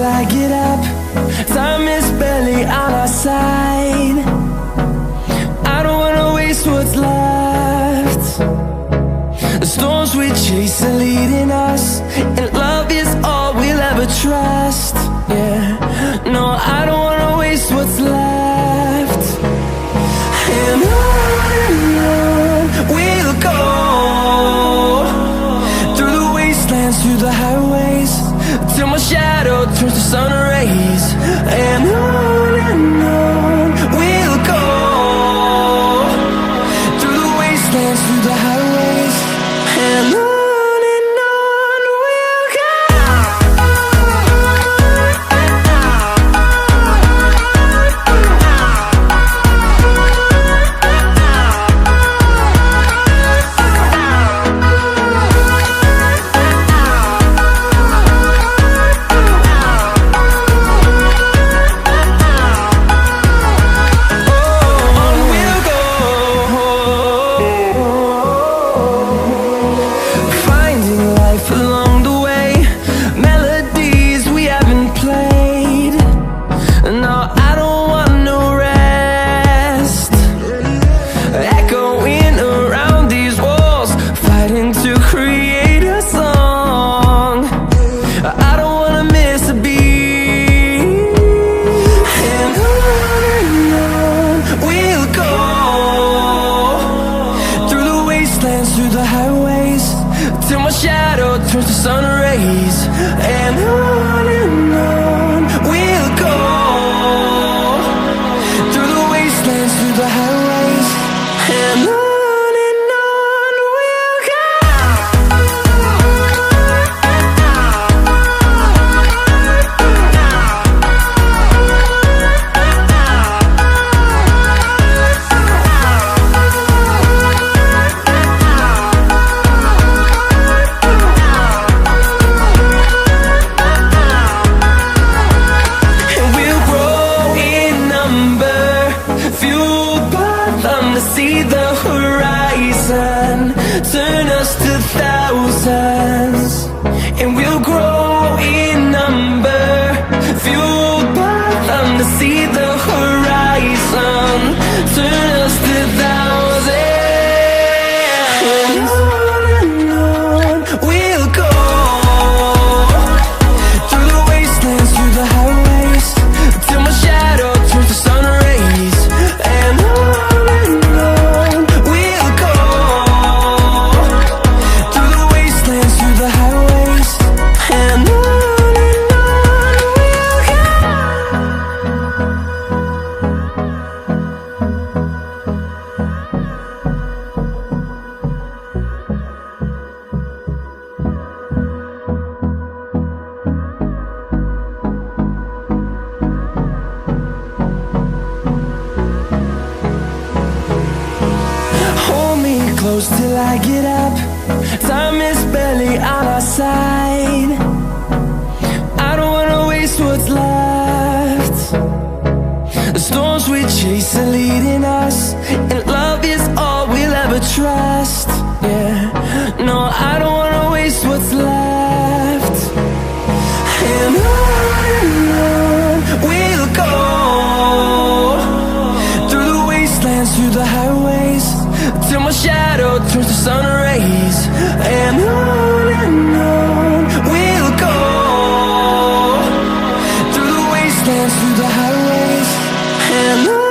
I get up. Time is barely on our side. I don't wanna waste what's left. The storms we chase are leading us, and love is all we'll ever trust. Yeah, no, I don't wanna waste what's left. And on we'll go, through the wastelands, through the highways, till my shadow turns to sun rays. And on we'll go, through the wastelands, through the highways, and on. Through the highways, till my shadow turns to sun rays. And on we'll go, through the wastelands, through the highways, and on. See the horizon turn us to thousands, and we'll grow in number, fueled by them. To see the horizon turn us to thousands, and on we'll go, through the wastelands, through the highways, till my shadow turns to sun rays. And close till I get up. Time is barely on our side. I don't wanna waste what's left. The storms we chase are leading us, and love is all we'll ever trust. Yeah, no, I don't wanna waste what's left. And on we'll go, through the wastelands, through the highways, till my shadow turns to sun rays. And on we'll go, through the wastelands, through the highways, and on.